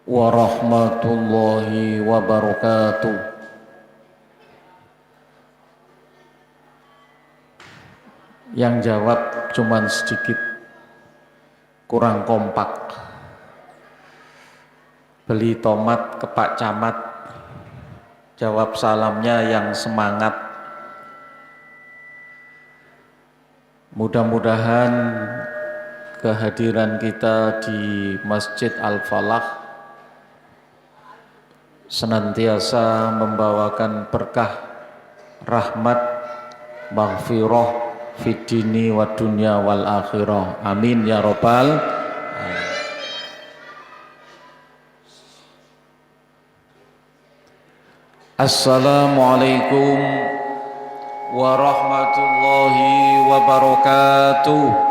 warahmatullahi wabarakatuh. Yang jawab cuman sedikit, kurang kompak. Beli tomat ke Pak Camat, jawab salamnya yang semangat. Mudah-mudahan kehadiran kita di Masjid Al-Falah senantiasa membawakan berkah, rahmat, maghfirah fid dini wa dunya wal akhirah. Amin ya rabbal alamin. Assalamualaikum warahmatullahi wabarakatuh.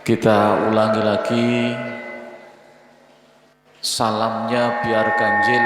Kita ulangi lagi, salamnya biar ganjil.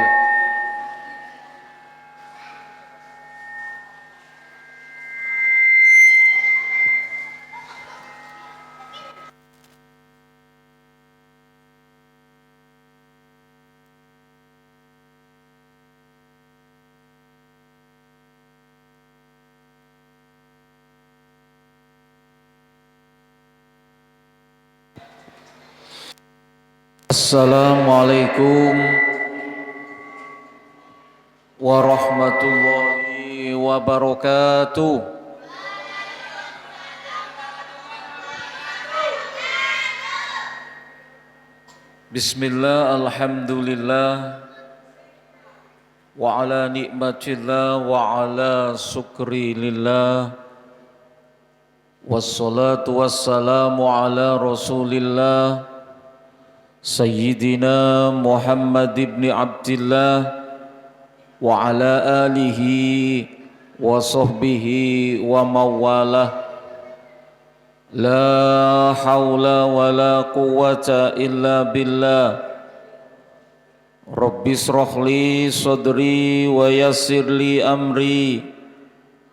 Assalamualaikum warahmatullahi wabarakatuh. Bismillah, alhamdulillah, wa ala nikmatillah wa ala syukrilillah, wassalatu wassalamu ala rasulillah Sayyidina Muhammad ibn Abdillah wa ala alihi wa sahbihi wa mawalah. La hawla wa la quwwata illa billah. Rabbi shrah li sadri wa yassir li amri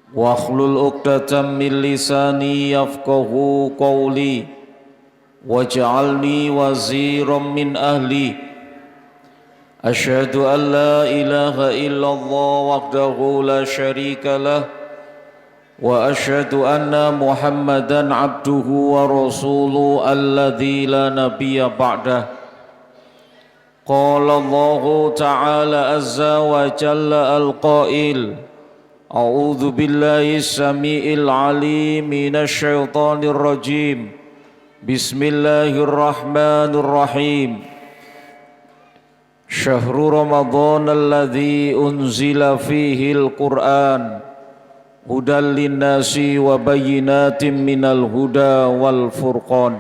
wa hlul 'uqdatam min lisani yafqahu qawli. Waj'alni waziran min ahli. Asyhadu an la ilaha illallah wahdahu la syarika lah, wa asyhadu anna Muhammadan abduhu wa rasuluhu alladzi la nabiyya ba'dah. Qala Allahu ta'ala azza wa jalla al-qail, a'udzu billahi samii'il 'aliim minasy syaithanir rajim. Bismillahirrahmanirrahim. Syahrul Ramadan alladzi unzila fihi al-Qur'an hudal linnasi wa bayyinatin minal huda wal furqan.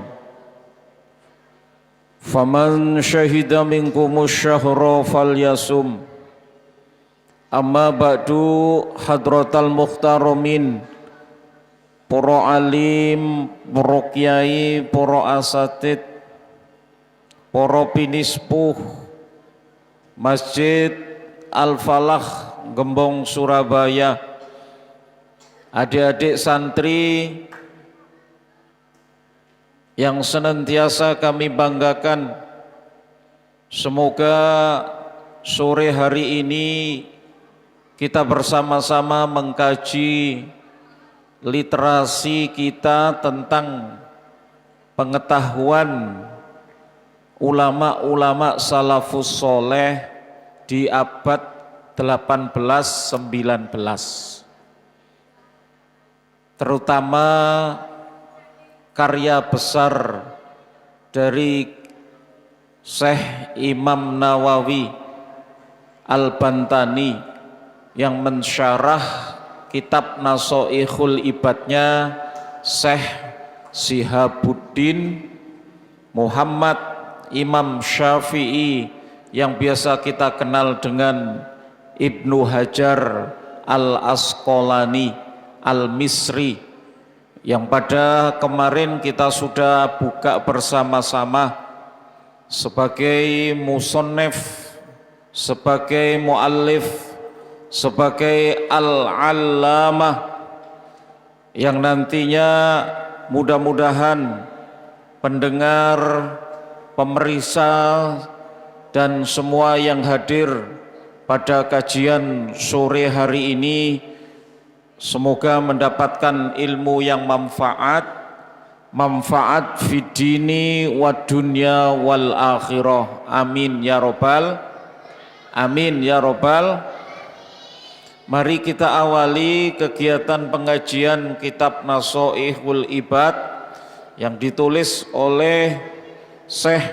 Faman syahida minkumus syahra falyasum. Amma ba'du, hadratal muhtaramin, para alim, para kiai, para asatid, para pinispuh Masjid Al-Falah Gembong Surabaya, adik-adik santri yang senantiasa kami banggakan. Semoga sore hari ini kita bersama-sama mengkaji literasi kita tentang pengetahuan ulama-ulama salafus soleh di abad 18-19, terutama karya besar dari Syekh Imam Nawawi Al-Bantani yang mensyarah kitab Nasoihul Ibadnya Syekh Sihabuddin Muhammad Imam Syafi'i yang biasa kita kenal dengan Ibnu Hajar Al-Asqalani Al-Misri, yang pada kemarin kita sudah buka bersama-sama sebagai musannif, sebagai muallif, sebagai al-allamah, yang nantinya mudah-mudahan pendengar, pemeriksa, dan semua yang hadir pada kajian sore hari ini semoga mendapatkan ilmu yang manfaat fid dini wad dunya wal akhirah. Amin ya robbal Mari kita awali kegiatan pengajian kitab Nasha'ihul Ibad yang ditulis oleh Syekh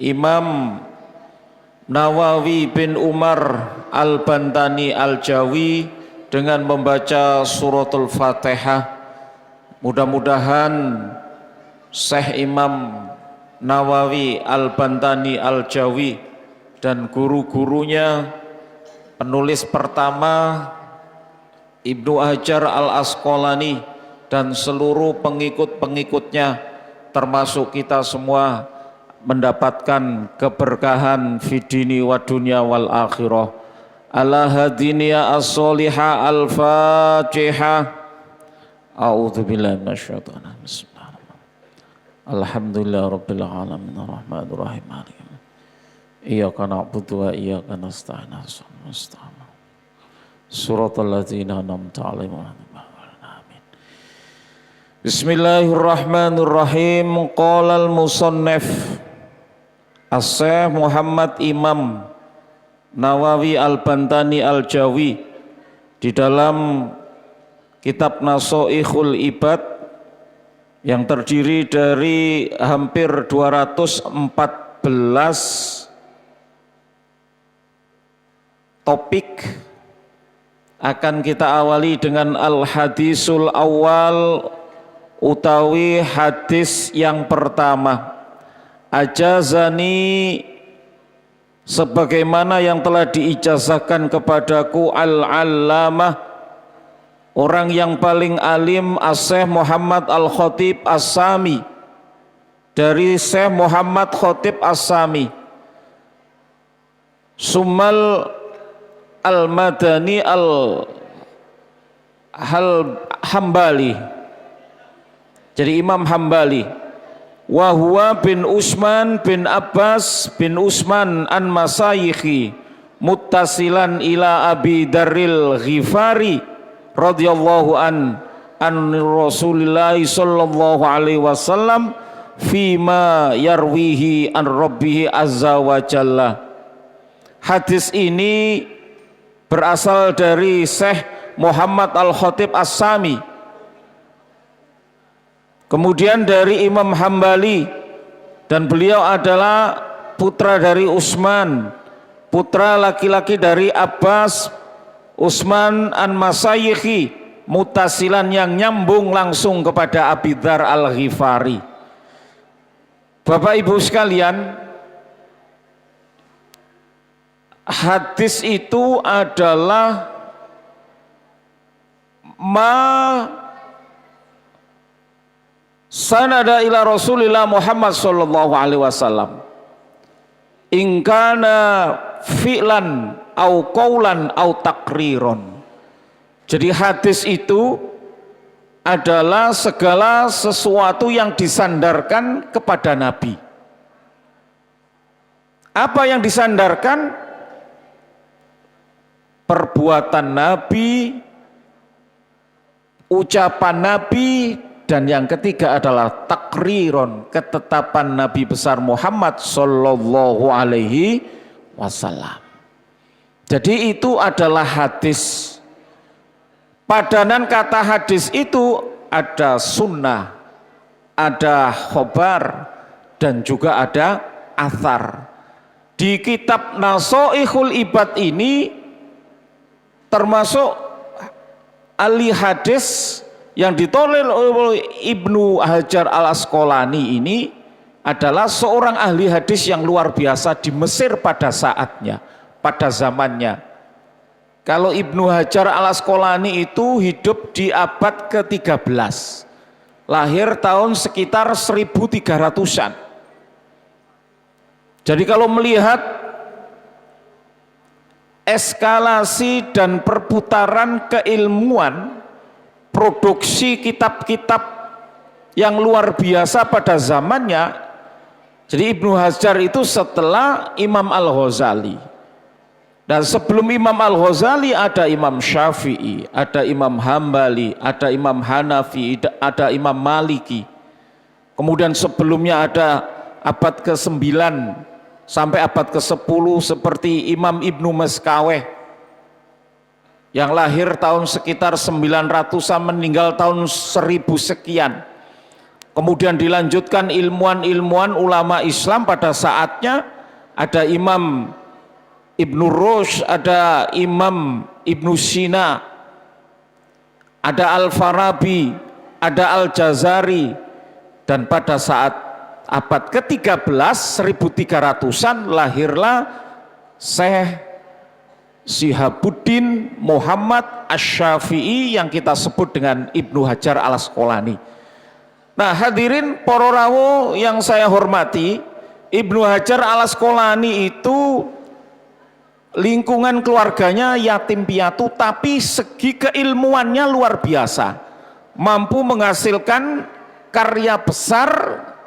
Imam Nawawi bin Umar Al-Bantani Al-Jawi dengan membaca suratul Fatihah. Mudah-mudahan Syekh Imam Nawawi Al-Bantani Al-Jawi dan guru-gurunya, penulis pertama Ibnu Hajar Al-Asqalani dan seluruh pengikut-pengikutnya termasuk kita semua mendapatkan keberkahan fid dini wad dunya wal akhirah. Ala hadiniya as-solihah al-fatihah. A'udzubillahi minasyaitonir rajim. Bismillahirrahmanirrahim. Alhamdulillah rabbil alamin arrahmanir rahim maliki yaumiddin. Iyyaka na'budu wa iyyaka nasta'in. Suratal ladzina an'amta 'alaihim. Bismillahirrahmanirrahim. Qala al-musannif As-Syekh Muhammad Imam Nawawi Al-Bantani Al-Jawi di dalam kitab Nasha'ihul Ibad yang terdiri dari hampir 214 topik, akan kita awali dengan al-hadisul awal utawi hadis yang pertama. Ajazani, sebagaimana yang telah diijazahkan kepadaku al-allamah, orang yang paling alim, As-Syekh Muhammad Al-Khatib As-Sami, dari Syekh Muhammad Khatib As-Sami. Summal Al-Madani Al-Hambali, jadi Imam Hambali. Wa huwa bin Utsman bin Abbas bin Utsman an masayikhi muttasilan ila Abi Darril Ghifari radhiyallahu an Rasulillah sallallahu alaihi wasallam fima yarwihi an rabbih azza wa jalla. Hadis ini berasal dari Syekh Muhammad Al-Khatib As-Sami, kemudian dari Imam Hambali, dan beliau adalah putra dari Utsman, putra laki-laki dari Abbas. Utsman an masayikhi, mutasilan yang nyambung langsung kepada Abi Dzar Al-Ghifari. Bapak Ibu sekalian, hadis itu adalah sanada ila Rasulillah Muhammad sallallahu alaihi wasallam in kana fi'lan au qaulan au takriron. Jadi hadis itu adalah segala sesuatu yang disandarkan kepada Nabi. Apa yang disandarkan? Perbuatan Nabi, ucapan Nabi, dan yang ketiga adalah takriron, ketetapan Nabi besar Muhammad sallallahu alaihi wasallam. Jadi itu adalah hadis. Padanan kata hadis itu ada sunnah, ada khobar, dan juga ada athar. Di kitab Nasha'ihul Ibad ini termasuk ahli hadis yang ditolak oleh Ibnu Hajar Al-Asqalani ini adalah seorang ahli hadis yang luar biasa di Mesir pada saatnya, pada zamannya. Kalau Ibnu Hajar al-Asqalani itu hidup di abad ke-13, lahir tahun sekitar 1300-an. Jadi kalau melihat eskalasi dan perputaran keilmuan, produksi kitab-kitab yang luar biasa pada zamannya, jadi Ibnu Hajar itu setelah Imam Al-Ghazali, dan sebelum Imam Al-Ghazali ada Imam Syafi'i, ada Imam Hambali, ada Imam Hanafi, ada Imam Maliki. Kemudian sebelumnya ada abad ke-9 sampai abad ke-10 seperti Imam Ibnu Meskaweh yang lahir tahun sekitar 900-an, meninggal tahun 1000 sekian. Kemudian dilanjutkan ilmuwan-ilmuwan ulama Islam pada saatnya, ada Imam Ibnu Rushd, ada Imam Ibnu Sina, ada Al-Farabi, ada Al-Jazari, dan pada saat abad ke-13 1300-an lahirlah Syekh Syihabuddin Muhammad Asy-Syafi'i yang kita sebut dengan Ibnu Hajar al-Asqalani. Nah, hadirin para rawuh yang saya hormati, Ibnu Hajar al-Asqalani itu lingkungan keluarganya yatim piatu, tapi segi keilmuannya luar biasa, mampu menghasilkan karya besar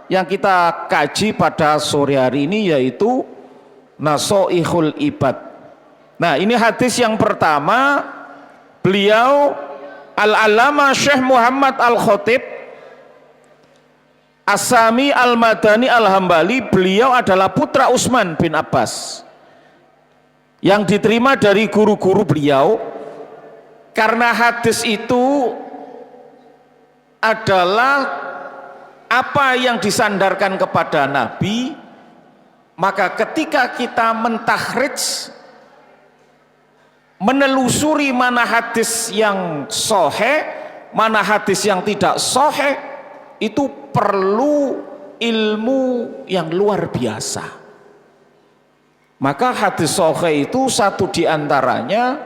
yang kita kaji pada sore hari ini, yaitu Nasoihul Ibad. Nah, ini hadis yang pertama, beliau Al-Allamah Syekh Muhammad Al-Khatib As-Sami Al-Madani Al-Hambali, beliau adalah putra Utsman bin Abbas yang diterima dari guru-guru beliau. Karena hadis itu adalah apa yang disandarkan kepada Nabi, maka ketika kita mentakhrij, menelusuri mana hadis yang sahih, mana hadis yang tidak sahih, itu perlu ilmu yang luar biasa. Maka hadis sahih itu satu diantaranya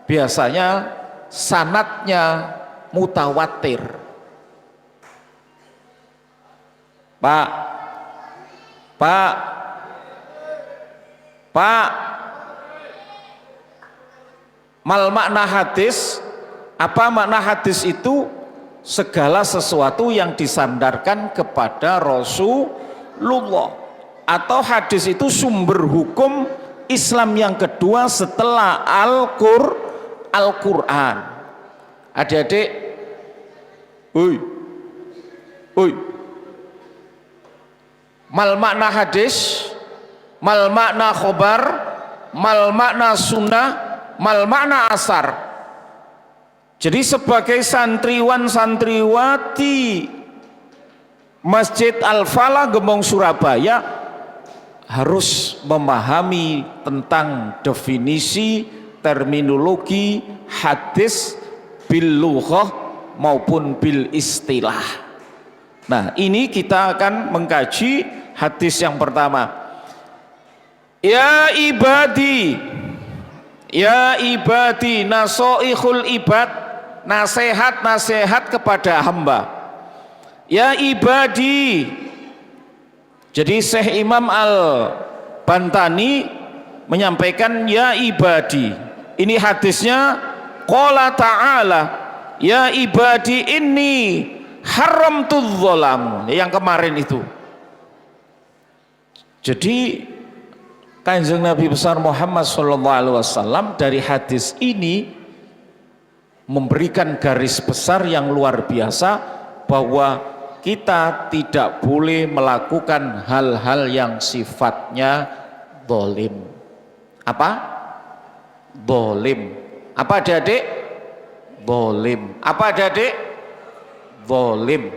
biasanya sanadnya mutawatir. Pak, mal makna hadis, apa makna hadis itu? Segala sesuatu yang disandarkan kepada Rasulullah, atau hadis itu sumber hukum Islam yang kedua setelah Al-Quran. Adik-adik, mal makna hadis, mal makna khobar, mal makna sunnah, mal makna asar. Jadi sebagai santriwan-santriwati Masjid Al-Falah Gembong Surabaya harus memahami tentang definisi, terminologi hadis bil lughah maupun bil istilah. Nah, ini kita akan mengkaji hadis yang pertama. Ya ibadi nasoihul ibad, nasihat-nasihat kepada hamba. Ya ibadi. Jadi Syekh Imam Al-Bantani menyampaikan ya ibadi. Ini hadisnya qala ta'ala ya ibadi inni haramtudz zalam, yang kemarin itu. Jadi Kanjeng Nabi besar Muhammad SAW dari hadis ini memberikan garis besar yang luar biasa bahwa kita tidak boleh melakukan hal-hal yang sifatnya zalim. Apa? Zalim. Apa adik-adik? Zalim. Apa adik-adik? Zalim.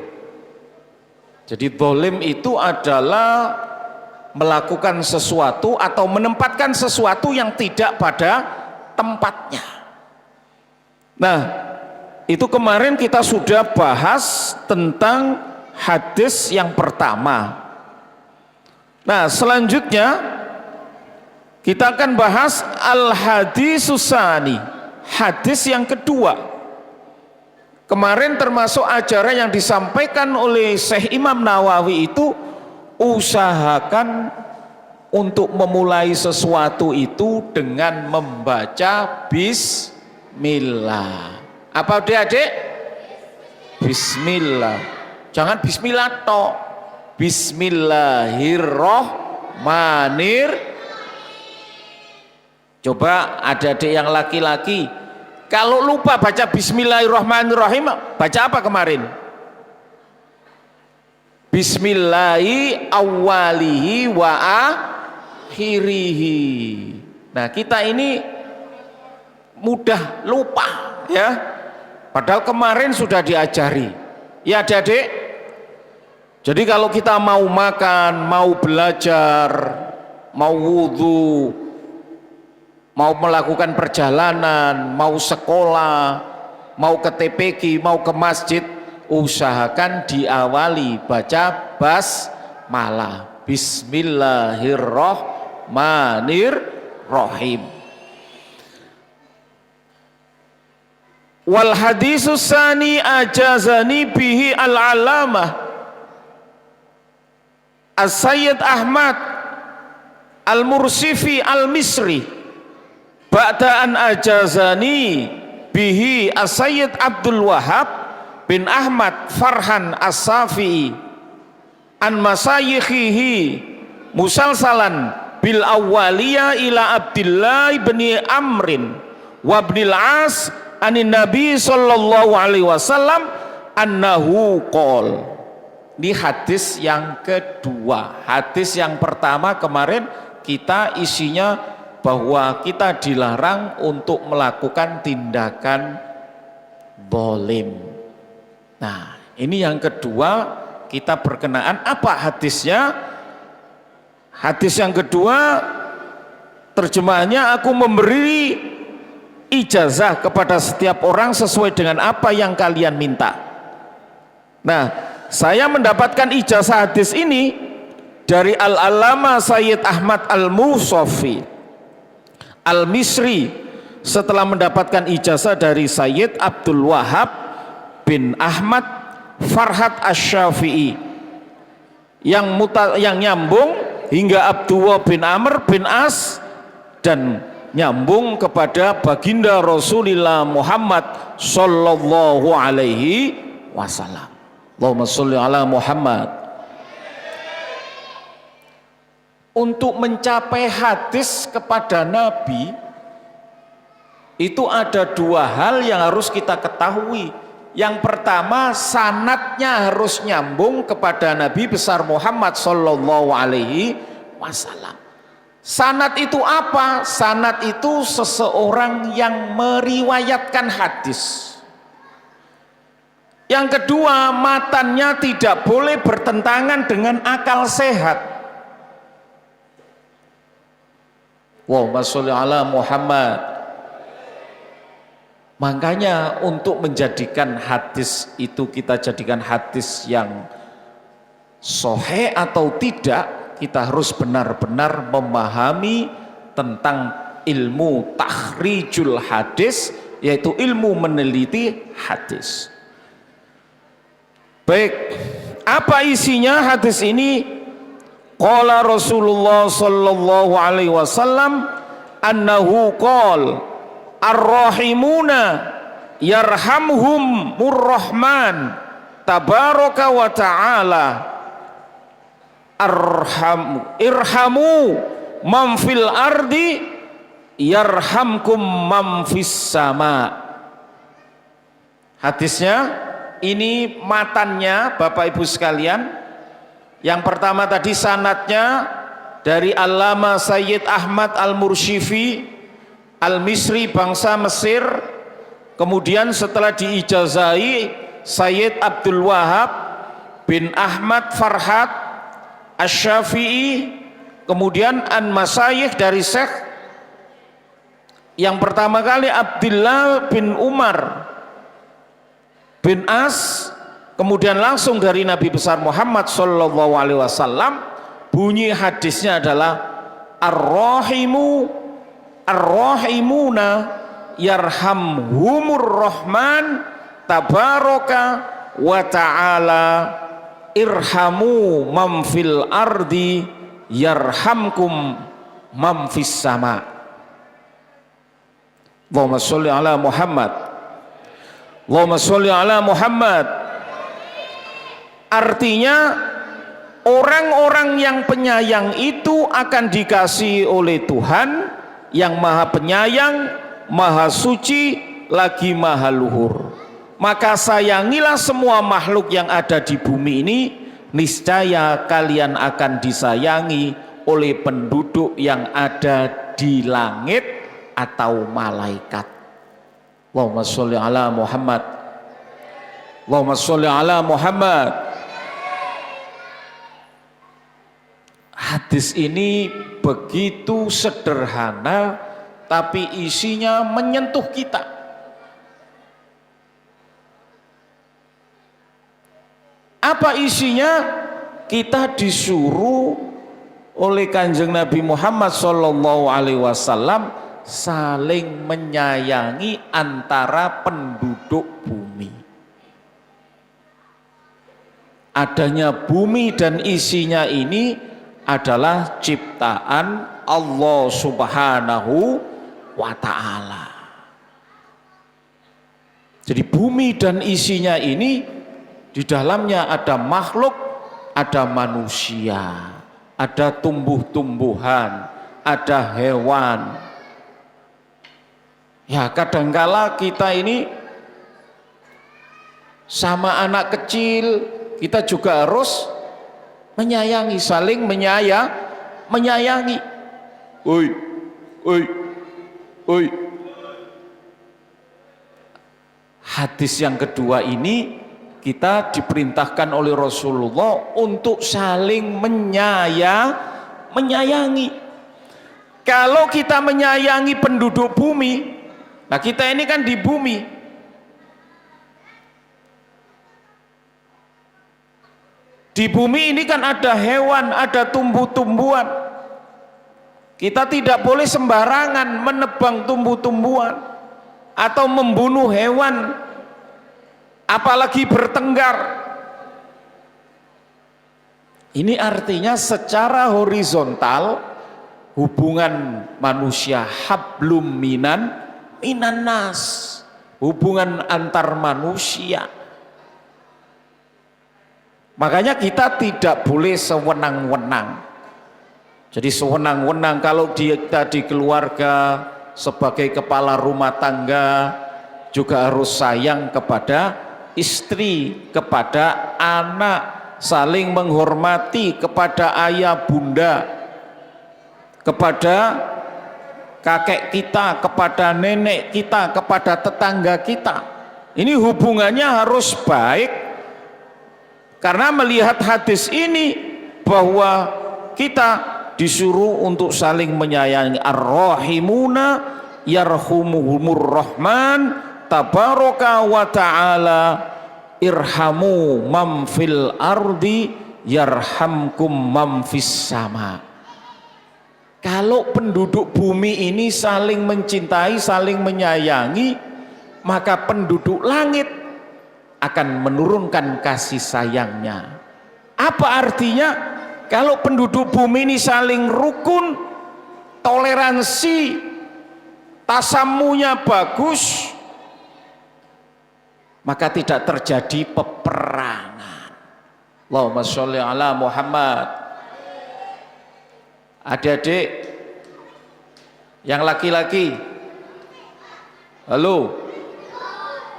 Jadi zalim itu adalah melakukan sesuatu atau menempatkan sesuatu yang tidak pada tempatnya. Nah, itu kemarin kita sudah bahas tentang hadis yang pertama. Nah, selanjutnya kita akan bahas al-hadisus tsani, hadis yang kedua. Kemarin termasuk ajaran yang disampaikan oleh Syekh Imam Nawawi itu, usahakan untuk memulai sesuatu itu dengan membaca bismillah. Apa adik-adik? Bismillah. Jangan bismillah toh. Bismillahirrohmanirrohim. Coba adik-adik yang laki-laki, kalau lupa baca bismillahirrohmanirrohim, baca apa kemarin? Bismillahi awwalihi wa akhirihi. Nah, kita ini mudah lupa ya, padahal kemarin sudah diajari ya adik-adik. Jadi kalau kita mau makan, mau belajar, mau wudhu, mau melakukan perjalanan, mau sekolah, mau ke TPQ, mau ke masjid, usahakan diawali baca basmalah, bismillahirrohmanirrohim. Wal hadisus tsani ajazani bihi al-alamah As-Sayyid Ahmad Al-Mursifi Al-Misri ba'da an ajazani bihi As-Sayyid Abdul Wahab bin Ahmad Farhan As-Safi'i an masayikhihi musalsalan bil awwaliya ila Abdillah bin Amrin wa ibnil As anin Nabi sallallahu alaihi wasallam annahu qol. Ini hadis yang kedua. Hadis yang pertama kemarin kita isinya bahwa kita dilarang untuk melakukan tindakan zalim. Nah, ini yang kedua kita berkenaan apa hadisnya? Hadis yang kedua terjemahannya, aku memberi ijazah kepada setiap orang sesuai dengan apa yang kalian minta. Nah, saya mendapatkan ijazah hadis ini dari Al-Allamah Sayyid Ahmad Al-Musafi Al-Misri setelah mendapatkan ijazah dari Sayyid Abdul Wahab bin Ahmad Farhat Asy-Syafi'i yang nyambung hingga Abdullah bin Amr bin As dan nyambung kepada baginda Rasulullah Muhammad sallallahu alaihi wasallam. Allahumma sholli ala Muhammad. Untuk mencapai hadis kepada Nabi itu ada dua hal yang harus kita ketahui. Yang pertama, sanadnya harus nyambung kepada Nabi besar Muhammad sallallahu alaihi wasallam. Sanad itu apa? Sanad itu seseorang yang meriwayatkan hadis. Yang kedua, matannya tidak boleh bertentangan dengan akal sehat. Allahumma sholli ala Muhammad. Makanya untuk menjadikan hadis itu kita jadikan hadis yang sahih atau tidak, kita harus benar-benar memahami tentang ilmu takhrijul hadis, yaitu ilmu meneliti hadis. Baik, apa isinya hadis ini? Qala Rasulullah sallallahu alaihi wasallam annahu qol ar-rahimuna yarhamhumur rahman tabaraka wa ta'ala irhamu man fil ardi yarhamkum man fis sama. Hadisnya ini matannya Bapak Ibu sekalian. Yang pertama tadi sanadnya dari Allamah Sayyid Ahmad Al-Mursifi Al-Misri bangsa Mesir. Kemudian setelah diijazahi Sayyid Abdul Wahab bin Ahmad Farhat Asy-Syafi'i, kemudian an masayikh dari Syekh yang pertama kali Abdullah bin Umar bin As, kemudian langsung dari Nabi besar Muhammad sallallahu alaihi wasallam Bunyi hadisnya adalah ar-rahimuna yarhamhumur rahman tabaraka wa ta'ala irhamu man fil ardi yarhamkum man fis sama. Allahumma sholli ala Muhammad. Allahumma sholli ala Muhammad. Artinya orang-orang yang penyayang itu akan dikasihi oleh Tuhan yang maha penyayang, maha suci, lagi maha luhur. Maka sayangilah semua makhluk yang ada di bumi ini, niscaya kalian akan disayangi oleh penduduk yang ada di langit atau malaikat. Allahumma sholli ala Muhammad. Allahumma sholli ala Muhammad. Hadis ini begitu sederhana tapi isinya menyentuh kita. Apa isinya? Kita disuruh oleh Kanjeng Nabi Muhammad SAW saling menyayangi antara penduduk bumi. Adanya bumi dan isinya ini adalah ciptaan Allah Subhanahu wa ta'ala. Jadi bumi dan isinya ini di dalamnya ada makhluk, ada manusia, ada tumbuh-tumbuhan, ada hewan. Ya kadangkala kita ini sama anak kecil kita juga harus menyayangi, saling menyayangi. Oi, oi, oi. Hadis yang kedua ini kita diperintahkan oleh Rasulullah untuk saling menyayangi. Kalau kita menyayangi penduduk bumi, nah kita ini kan di bumi. Di bumi ini kan ada hewan, ada tumbuh-tumbuhan. Kita tidak boleh sembarangan menebang tumbuh-tumbuhan atau membunuh hewan, apalagi bertengkar. Ini artinya secara horizontal hubungan manusia hablum minan nas, hubungan antar manusia. Makanya kita tidak boleh sewenang-wenang. Jadi sewenang-wenang kalau kita di keluarga sebagai kepala rumah tangga juga harus sayang kepada istri, kepada anak, saling menghormati kepada ayah bunda, kepada kakek kita, kepada nenek kita, kepada tetangga kita. Ini hubungannya harus baik. Karena melihat hadis ini bahwa kita disuruh untuk saling menyayangi. Ar-rahimuna yarhumuhumur rahman tabaraka wa ta'ala irhamu man fil ardi yarhamkum man fis sama. Kalau penduduk bumi ini saling mencintai, saling menyayangi, maka penduduk langit akan menurunkan kasih sayangnya. Apa artinya? Kalau penduduk bumi ini saling rukun, toleransi, tasamunya bagus, maka tidak terjadi peperangan. Allahumma sholli ala Muhammad. Adik-adik yang laki-laki, halo,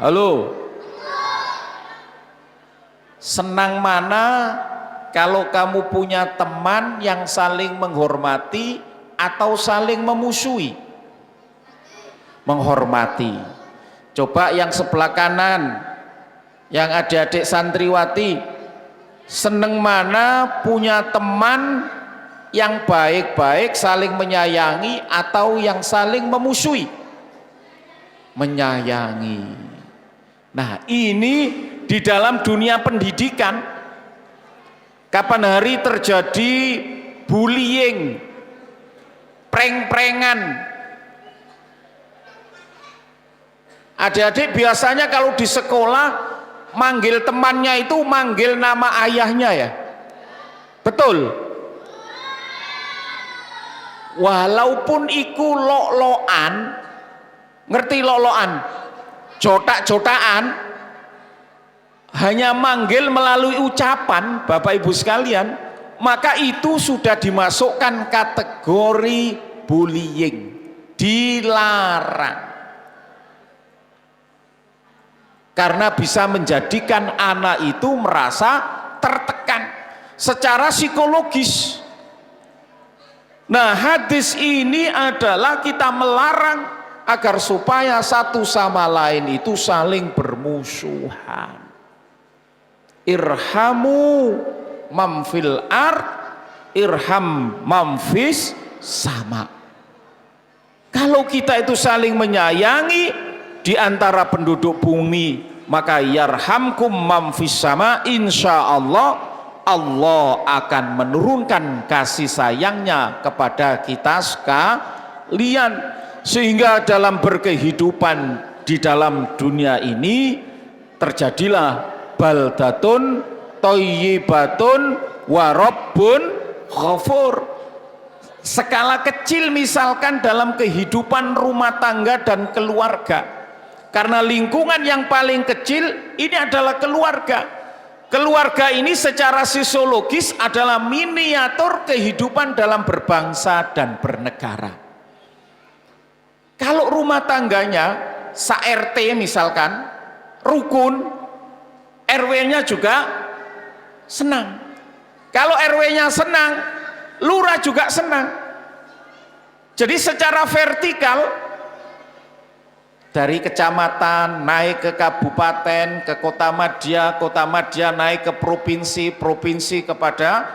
halo. Senang mana kalau kamu punya teman yang saling menghormati atau saling memusuhi? Menghormati. Coba yang sebelah kanan, yang adik-adik santriwati, senang mana punya teman yang baik-baik saling menyayangi atau yang saling memusuhi? Menyayangi. Nah ini di dalam dunia pendidikan, kapan hari terjadi bullying, prank-prankan. Adik-adik biasanya kalau di sekolah manggil temannya itu manggil nama ayahnya ya, betul? Walaupun iku lok-lokan, ngerti lok-lokan, jotak-jotakan, hanya manggil melalui ucapan, Bapak Ibu sekalian, maka itu sudah dimasukkan kategori bullying, dilarang. Karena bisa menjadikan anak itu merasa tertekan secara psikologis. Nah, hadis ini adalah kita melarang agar supaya satu sama lain itu saling bermusuhan. Irhamu mamfil ard, irham mamfis sama. Kalau kita itu saling menyayangi di antara penduduk bumi, maka yarhamkum mamfis sama, insya Allah Allah akan menurunkan kasih sayangnya kepada kita sekalian, sehingga dalam berkehidupan di dalam dunia ini terjadilah baldatun thayyibatun wa rabbun ghafur. Skala kecil misalkan dalam kehidupan rumah tangga dan keluarga, karena lingkungan yang paling kecil ini adalah keluarga. Keluarga ini secara sosiologis adalah miniatur kehidupan dalam berbangsa dan bernegara. Kalau rumah tangganya sa-RT misalkan, rukun, RW-nya juga senang. Kalau RW-nya senang, lurah juga senang. Jadi secara vertikal, dari kecamatan naik ke kabupaten, ke kota madya naik ke provinsi, provinsi kepada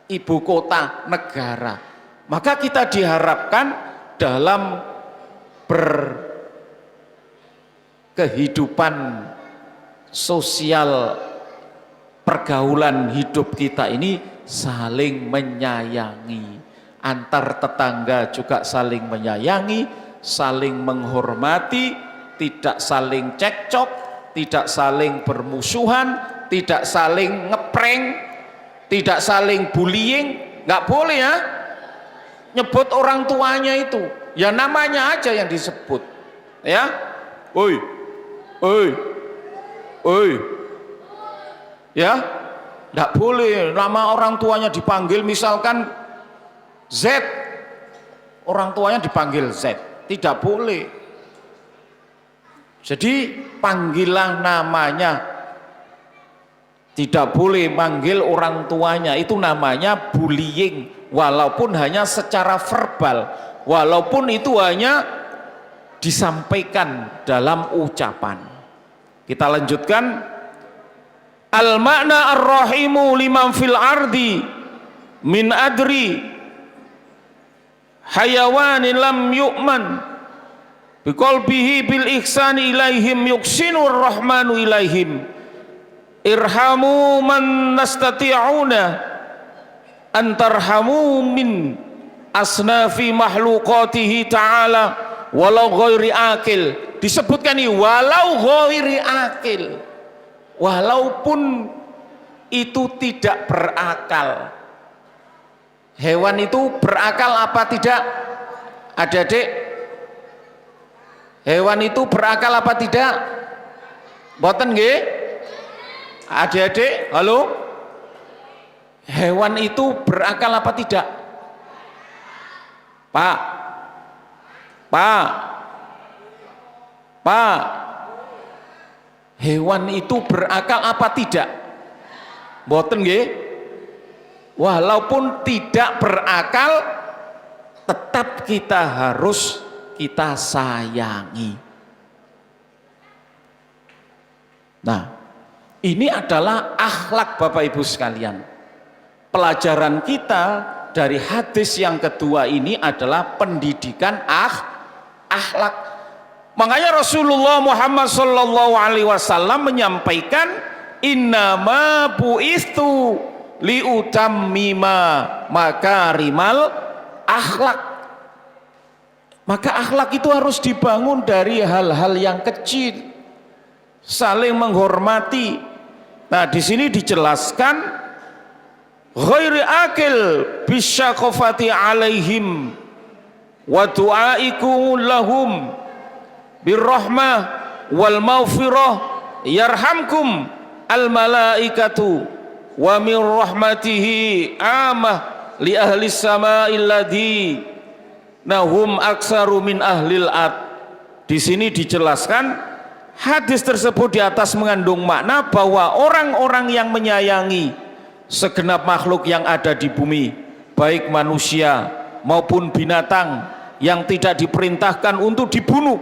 ibu kota negara. Maka kita diharapkan dalam berkehidupan sosial pergaulan hidup kita ini saling menyayangi, antar tetangga juga saling menyayangi, saling menghormati, tidak saling cekcok, tidak saling bermusuhan, tidak saling ngeprank, tidak saling bullying. Nggak boleh ya nyebut orang tuanya itu, ya namanya aja yang disebut ya, oi oi oi ya, nggak boleh nama orang tuanya dipanggil misalkan Z, orang tuanya dipanggil Z, tidak boleh. Jadi panggilan namanya, tidak boleh manggil orang tuanya, itu namanya bullying, walaupun hanya secara verbal, walaupun itu hanya disampaikan dalam ucapan. Kita lanjutkan. Al makna ar-rahimu liman fil ardi min adri hayawanin lam yu'man biqalbihi bil ihsani ilaihim yuqsinur rahmanu ilaihim irhamu man nastati'una antarhamu min asnafi mahlukatihi ta'ala walau ghairi akil. Disebutkan ini walau ghairi akil, walaupun itu tidak berakal. Hewan itu berakal apa tidak? Adik-adik, hewan itu berakal apa tidak? Boten nggih? Adik-adik, halo? Hewan itu berakal apa tidak? Pak, hewan itu berakal apa tidak? Boten nggih? Walaupun tidak berakal, tetap kita sayangi. Nah, ini adalah akhlak Bapak Ibu sekalian. Pelajaran kita dari hadis yang kedua ini adalah pendidikan akhlak. Makanya Rasulullah Muhammad SAW menyampaikan, innama bu'istu liutammima makarimal akhlak. Maka akhlak itu harus dibangun dari hal-hal yang kecil, saling menghormati. Nah, di sini dijelaskan ghairi akil bisyaqafati alaihim wa du'aiku lahum birrahmah wal maghfirah yarhamkum al malaikatu wa min rahmatihi amah li ahli sama'il ladzi nahum aksaru min ahlil ad. Di sini dijelaskan hadis tersebut di atas mengandung makna bahwa orang-orang yang menyayangi segenap makhluk yang ada di bumi, baik manusia maupun binatang yang tidak diperintahkan untuk dibunuh.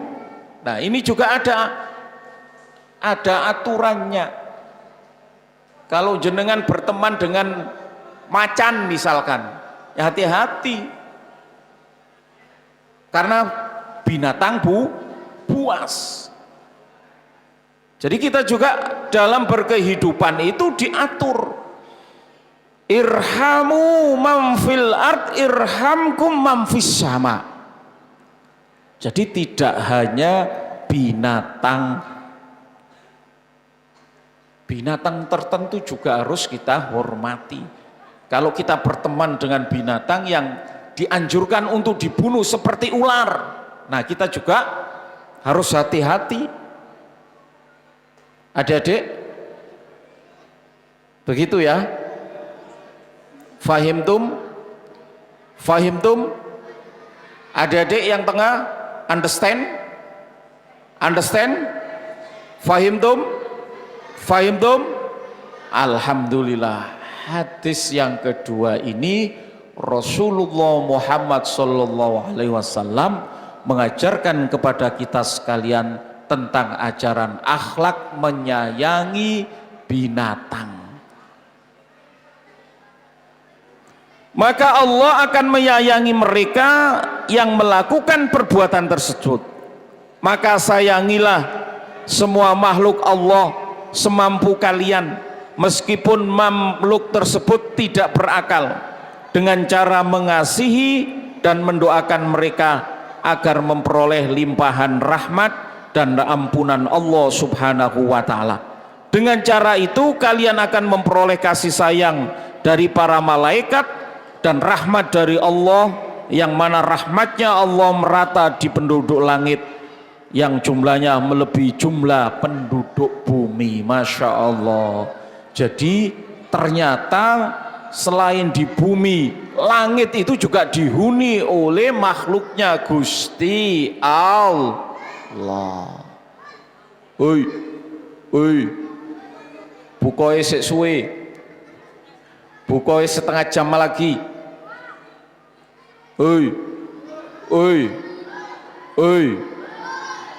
Nah, ini juga ada aturannya. Kalau jenengan berteman dengan macan misalkan, ya hati-hati, karena binatang buas. Jadi kita juga dalam berkehidupan itu diatur, irhamu man fil ard irhamkum man fis sama. Jadi tidak hanya binatang tertentu juga harus kita hormati. Kalau kita berteman dengan binatang yang dianjurkan untuk dibunuh seperti ular, nah kita juga harus hati-hati. Adik-adik, begitu ya? Fahimtum? Adik-adik yang tengah understand? Fahimtum? Alhamdulillah. Hadis yang kedua ini Rasulullah Muhammad sallallahu alaihi wasallam mengajarkan kepada kita sekalian tentang ajaran akhlak menyayangi binatang. Maka Allah akan menyayangi mereka yang melakukan perbuatan tersebut. Maka sayangilah semua makhluk Allah semampu kalian, meskipun makhluk tersebut tidak berakal, dengan cara mengasihi dan mendoakan mereka agar memperoleh limpahan rahmat dan ampunan Allah subhanahu wa ta'ala. Dengan cara itu kalian akan memperoleh kasih sayang dari para malaikat dan rahmat dari Allah, yang mana rahmatnya Allah merata di penduduk langit yang jumlahnya melebihi jumlah penduduk bumi. Masya Allah. Jadi ternyata selain di bumi, langit itu juga dihuni oleh makhluknya Gusti Allah. Oi, bukoe sik suwe, bukoe setengah jam lagi. Oi,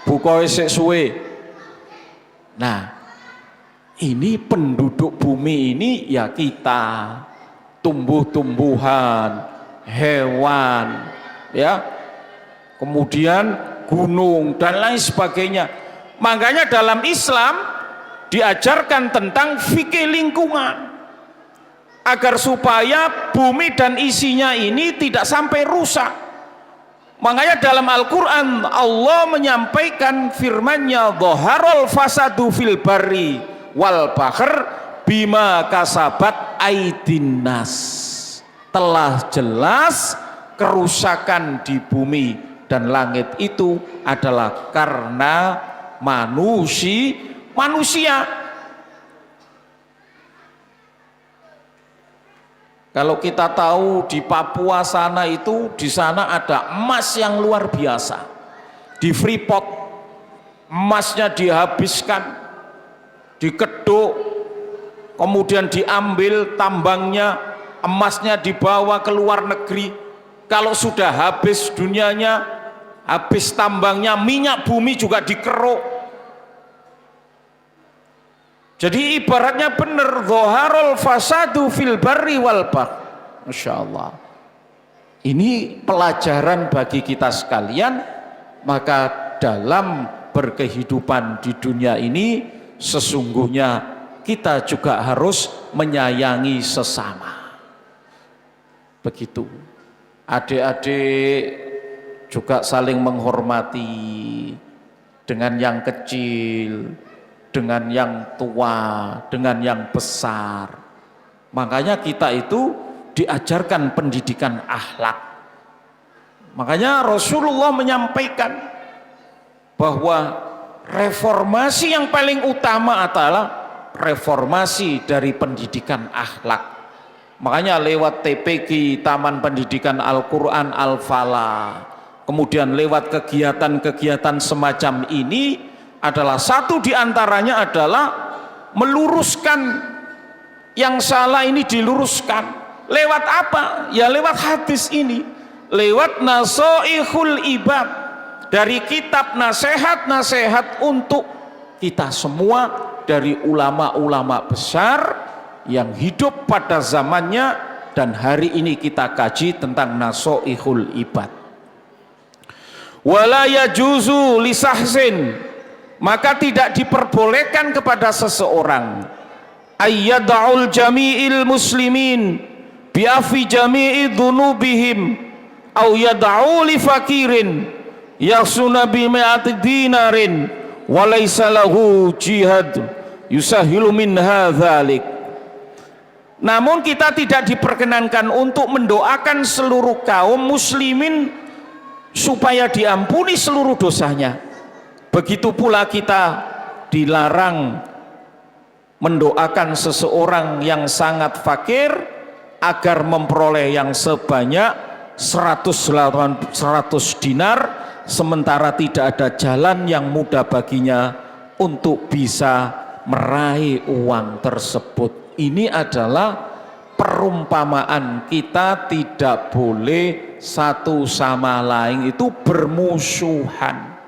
bukoe sik suwe. Nah, ini penduduk bumi ini ya kita, tumbuh-tumbuhan, hewan, ya, kemudian gunung dan lain sebagainya. Makanya dalam Islam diajarkan tentang fikih lingkungan, agar supaya bumi dan isinya ini tidak sampai rusak. Makanya dalam Al-Quran Allah menyampaikan firman-Nya, dhaharul fasadu fil barri wal bahr bima kasabat aidin nas. Telah jelas kerusakan di bumi dan langit itu adalah karena manusia. Kalau kita tahu di Papua sana itu, di sana ada emas yang luar biasa. Di Freeport emasnya dihabiskan, dikeduk, kemudian diambil tambangnya, emasnya dibawa ke luar negeri. Kalau sudah habis dunianya, habis tambangnya, minyak bumi juga dikeruk. Jadi ibaratnya benar, dhaharul fasadu fil barri wal bahr. Masya Allah. Ini pelajaran bagi kita sekalian. Maka dalam berkehidupan di dunia ini sesungguhnya kita juga harus menyayangi sesama. Begitu. Adik-adik juga saling menghormati dengan yang kecil, dengan yang tua, dengan yang besar. Makanya kita itu diajarkan pendidikan akhlak. Makanya Rasulullah menyampaikan bahwa reformasi yang paling utama adalah reformasi dari pendidikan akhlak. Makanya lewat TPG, Taman Pendidikan Al-Quran Al-Falah, kemudian lewat kegiatan-kegiatan semacam ini adalah satu diantaranya adalah meluruskan yang salah ini, diluruskan. Lewat apa? Ya lewat hadis ini, lewat Nasoihul Ibad, dari kitab nasihat-nasihat untuk kita semua dari ulama-ulama besar yang hidup pada zamannya, dan hari ini kita kaji tentang Nasoihul Ibad. Wala yajuzu lisahsin, maka tidak diperbolehkan kepada seseorang ayyada'ul jami'il muslimin bi'afi jami'i dhunubihim au yada'u li fakirin yaksuna bi'mi'ati dinarin walaysa lahu jihad yusahilu min hadzalik. Namun kita tidak diperkenankan untuk mendoakan seluruh kaum muslimin supaya diampuni seluruh dosanya. Begitu pula kita dilarang mendoakan seseorang yang sangat fakir agar memperoleh yang sebanyak 100 dinar, sementara tidak ada jalan yang mudah baginya untuk bisa meraih uang tersebut. Ini adalah perumpamaan kita tidak boleh satu sama lain itu bermusuhan.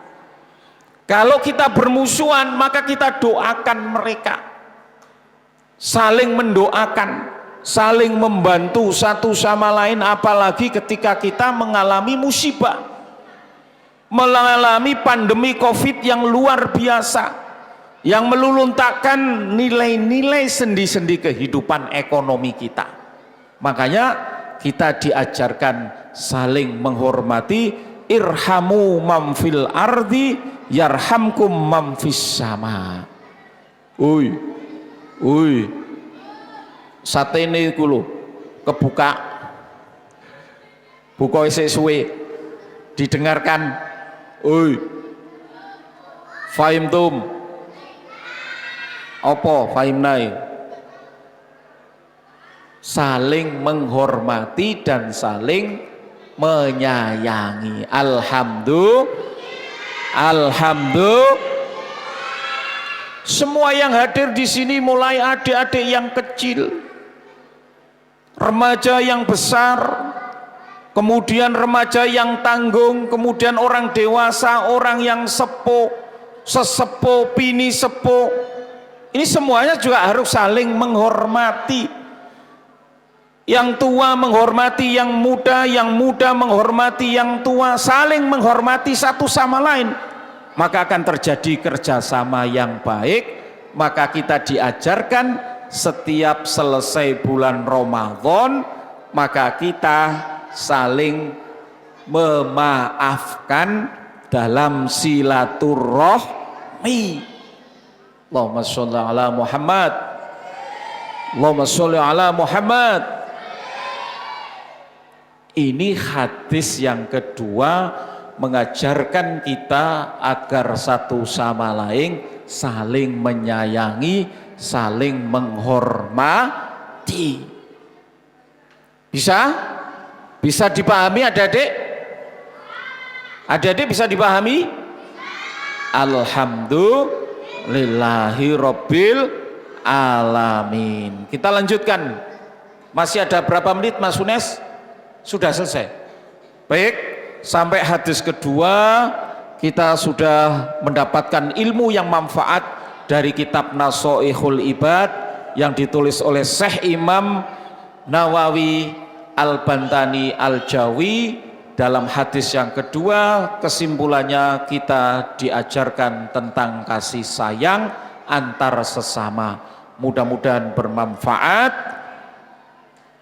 Kalau kita bermusuhan, maka kita doakan mereka, saling mendoakan, saling membantu satu sama lain. Apalagi ketika kita mengalami musibah, mengalami pandemi COVID yang luar biasa, yang meluluhkan nilai-nilai sendi-sendi kehidupan ekonomi kita. Makanya kita diajarkan saling menghormati. Irhamu man fil ardi yarhamkum man fis sama. Uy, satene iku lho kebuka, buka isih suwe, didengarkan. Fahimtum? Apa fahimnai? Saling menghormati dan saling menyayangi. Alhamdulillah. Semua yang hadir di sini, mulai adik-adik yang kecil, remaja yang besar, kemudian remaja yang tanggung, kemudian orang dewasa, orang yang sepuh, sesepuh, bini sepuh. Ini semuanya juga harus saling menghormati. Yang tua menghormati yang muda menghormati yang tua, saling menghormati satu sama lain. Maka akan terjadi kerjasama yang baik. Maka kita diajarkan setiap selesai bulan Ramadan, maka kita saling memaafkan dalam silaturahmi. Allahumma sholli ala Muhammad. Allahumma sholli ala Muhammad. Ini hadis yang kedua mengajarkan kita agar satu sama lain saling menyayangi, saling menghormati. Bisa? Bisa dipahami adik-adik? Adik-adik bisa dipahami? Alhamdulillahi Rabbil Alamin. Kita lanjutkan. Masih ada berapa menit Mas Unes? Sudah selesai. Baik, sampai hadis kedua kita sudah mendapatkan ilmu yang manfaat dari kitab Nasoihul Ibad yang ditulis oleh Syekh Imam Nawawi Al-Bantani Al-Jawi. Dalam hadis yang kedua, kesimpulannya kita diajarkan tentang kasih sayang antar sesama. mudah-mudahan bermanfaat.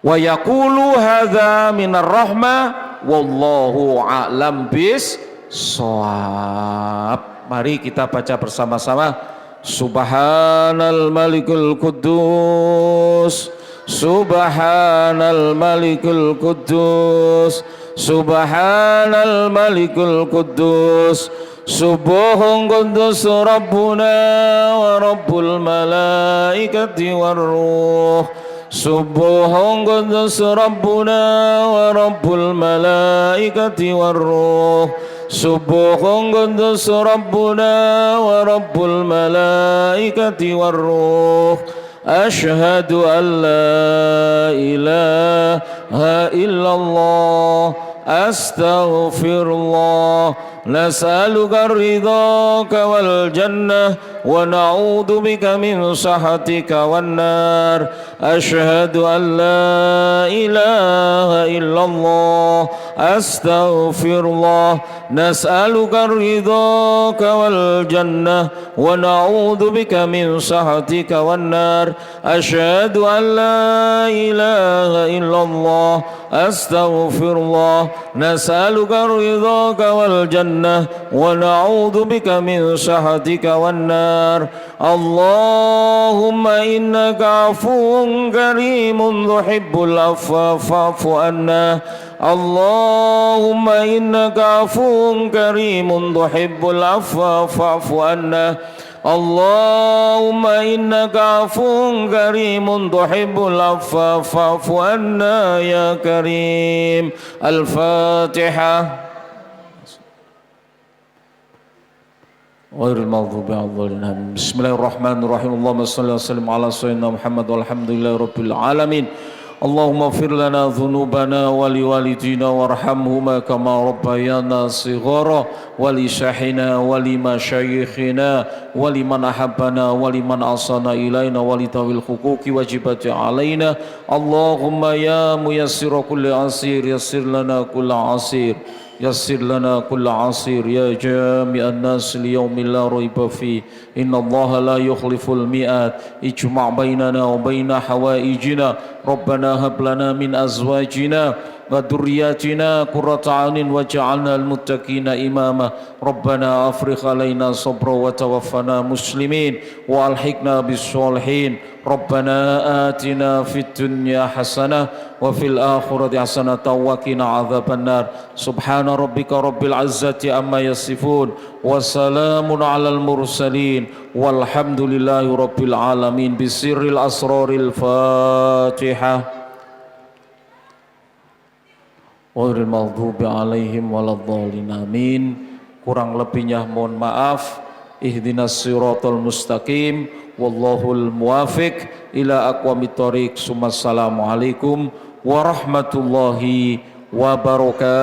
Wa yaqulu hadza minar rahmah wallahu a'lam bis shawab. Mari kita baca bersama-sama. Subhanal malikul quddus, Subhanal malikul quddus, Subhanal malikul quddus, Subuhun quddus Rabbuna wa Rabbul malaikati war ruh, Subuhun quddus Rabbuna wa Rabbul malaikati war ruh, Subuhun quddus Rabbuna wa Rabbul malaikati war ruh. Asyhadu an la ilaha illallah, astaghfirullah, nas'aluka ridhaka wal jannah wa na'udzu bika min sakhatika wan nar. Asyhadu an la ilaha illallah, astaghfirullah, nas'aluka ridhaka wal jannah wa na'udzu bika min sakhatika wan nar. Asyhadu an la ilaha illallah, astaghfirullah, nas'aluka ridhaka wal jannah wa na'udzu bika min sakhatika wan nar. Allahumma innaka afuwun karimun tuhibbul afwa fa'fu anna. Allahumma innaka afuwun karimun tuhibbul afwa fa'fu anna. Allahumma innaka afuwun karimun tuhibbul afwa fa'fu anna ya karim. Al-Fatihah. Ghairil maghdubi 'alaihim. Bismillahirrahmanirrahim. Allahumma shalli wa sallim ala sayyidina Muhammad walhamdulillahi rabbil alamin. Allahumma fir lana dhunubana wa liwalidina warhamhuma kama rabbayana shighara wa li syahina wa li masyayikhina wa liman ahabbana wa liman asana ilaina wa li tawil huquqi wajibati alaina. Allahumma ya muyassira kulli asir yassir lana kulla asir, yassir lana kulla asir, ya jami'an nas liyawmin la raiba fi, inna allaha la yukhliful mi'at, ijma' bainana wa baina hawaijina, rabbana hab lana min azwajina wa dhurriyyatina qurrata a'yunin waj'alna lil muttaqina imama, rabbana afrigh alaina sabra wa tawaffana muslimin wa alhiqna bis sholihin, rabbana atina fid dunya hasanah wa fil akhirati hasanah wa qina adzabannar. Subhana rabbika rabbil izzati amma yasifun wa salamun alal mursalin walhamdulillahi rabbil alamin. Bisirril asraril Fatihah. Ghairil maghdubi 'alaihim waladdallin amin. Kurang lebihnya mohon maaf. Ihdinas siratal mustaqim, wallahul muwafiq ila aqwamit thoriq. Assalamualaikum warahmatullahi wabarakatuh.